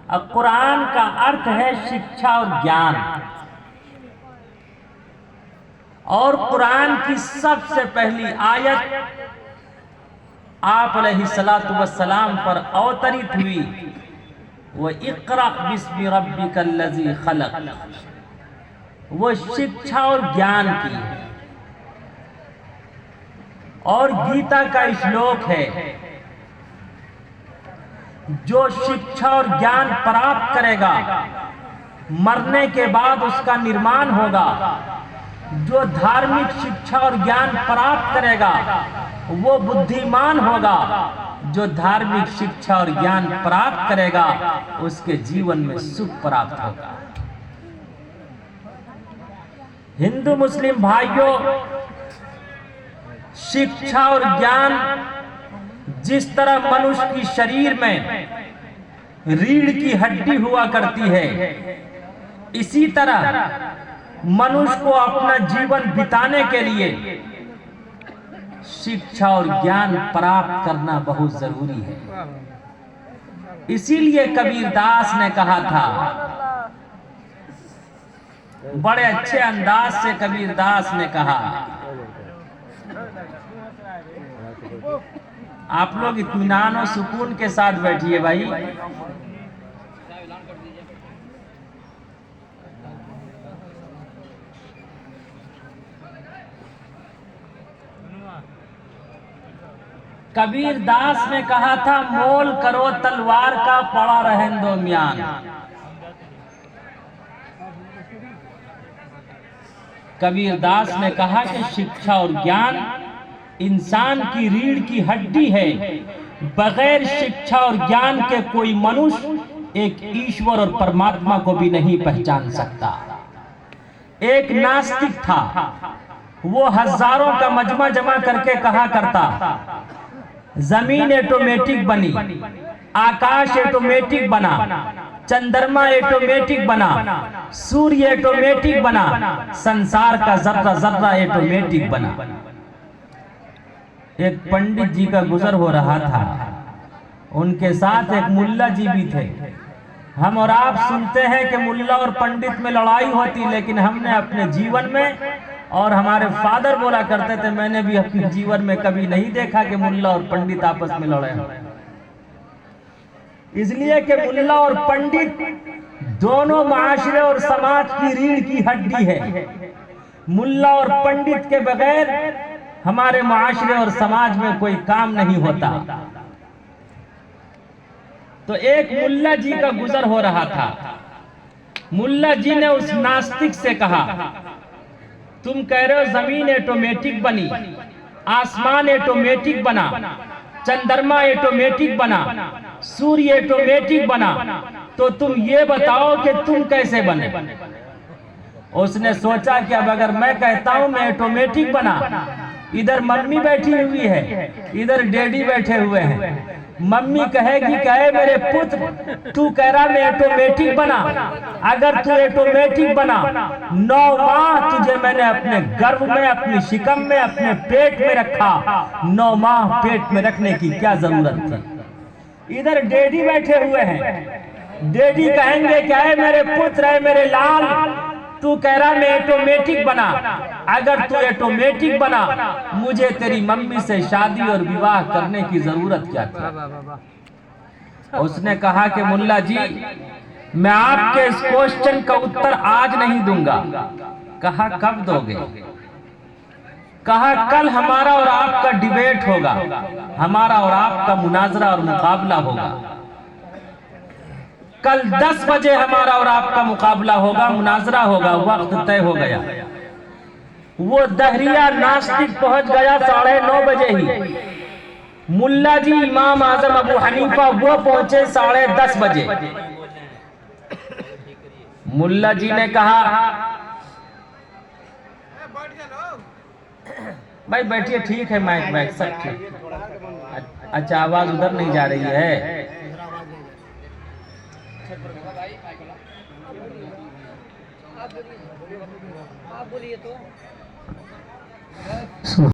अब कुरान का अर्थ है शिक्षा और ज्ञान। और कुरान की सबसे पहली आयत आप अलैहिस्सलातु वस्सलाम पर अवतरित हुई, वो इक़रा बिस्मि रब्बिकल्लज़ी खलक़, वो शिक्षा और ज्ञान की है। और गीता का श्लोक है, जो शिक्षा और ज्ञान प्राप्त करेगा मरने के बाद उसका निर्माण होगा। जो धार्मिक शिक्षा और ज्ञान प्राप्त करेगा वो बुद्धिमान होगा। जो धार्मिक शिक्षा और ज्ञान प्राप्त करेगा उसके जीवन में सुख प्राप्त होगा। हिंदू मुस्लिम भाइयों, शिक्षा और ज्ञान जिस तरह मनुष्य की शरीर में रीढ़ की हड्डी हुआ करती है, इसी तरह मनुष्य को अपना जीवन बिताने के लिए शिक्षा और ज्ञान प्राप्त करना बहुत जरूरी है। इसीलिए कबीरदास ने कहा था, बड़े अच्छे अंदाज से कबीरदास ने कहा, आप लोग इत्मीनान और सुकून के साथ बैठिए भाई। कबीरदास ने कहा था, मोल करो तलवार का पड़ा रहन दो म्यान। कबीरदास ने कहा कि शिक्षा और ज्ञान इंसान की रीढ़ की हड्डी है। बगैर शिक्षा और ज्ञान के कोई मनुष्य एक ईश्वर और परमात्मा को भी नहीं पहचान सकता। एक नास्तिक था, वो हजारों का मजमा जमा करके कहा करता, जमीन ऑटोमेटिक बनी, आकाश ऑटोमेटिक बना, चंद्रमा ऑटोमेटिक बना, सूर्य ऑटोमेटिक बना, संसार का जर्रा जर्रा ऑटोमेटिक बना। एक पंडित जी का गुजर हो रहा था, उनके साथ एक मुल्ला जी भी थे। हम और आप सुनते हैं कि मुल्ला और पंडित में लड़ाई होती, लेकिन हमने अपने जीवन में, और हमारे फादर बोला करते थे, मैंने भी अपने जीवन में कभी नहीं देखा कि मुल्ला और पंडित आपस में लड़े। इसलिए कि मुल्ला और पंडित दोनों माशरे और समाज की रीढ़ की हड्डी है। मुल्ला और पंडित के बगैर हमारे माशरे और समाज में कोई काम नहीं होता। तो एक मुल्ला जी का गुजर हो रहा था। मुल्ला जी ने उस नास्तिक से कहा, तुम कह रहे हो जमीन ऑटोमेटिक बनी, आसमान ऑटोमेटिक बना, चंद्रमा ऑटोमेटिक बना, सूर्य ऑटोमेटिक बना, तो तुम ये बताओ कि तुम कैसे बने। उसने सोचा कि अब अगर मैं कहता हूं मैं ऑटोमेटिक बना, इधर मम्मी बैठी हुई है, इधर डैडी बैठे हुए हैं। मम्मी कहेगी, कहे मेरे पुत्र तू कह रहा मैं ऑटोमेटिक बना, अगर तू ऑटोमेटिक बना 9 माह तुझे मैंने अपने गर्भ में, अपनी शिकम में, अपने पेट में रखा, 9 माह पेट में रखने की क्या जरूरत थी। इधर डैडी बैठे हुए हैं, डैडी कहेंगे क्या है मेरे पुत्र है, मेरे लाल, तू कह रहा मैं ऑटोमेटिक बना, अगर तू ऑटोमेटिक बना मुझे तेरी मम्मी से शादी और विवाह करने की जरूरत क्या थी। उसने कहा कि मुल्ला जी मैं आपके इस क्वेश्चन का उत्तर आज नहीं दूंगा। कहा कब दोगे? कहा कल हमारा और आपका डिबेट होगा, हमारा और आपका मुनाजरा और मुकाबला होगा। कल 10 बजे हमारा और आपका मुकाबला होगा, मुनाजरा होगा, वक्त तय हो गया। वो दहरिया नास्तिक पहुंच गया 9:30 बजे ही। मुल्ला जी इमाम आजम अबू हनीफा वो पहुंचे 10:30 बजे। मुल्ला जी ने कहा, भाई बैठिए, ठीक है, माइक सब ठीक। अच्छा, आवाज उधर नहीं जा रही है। आप बोलिए तो।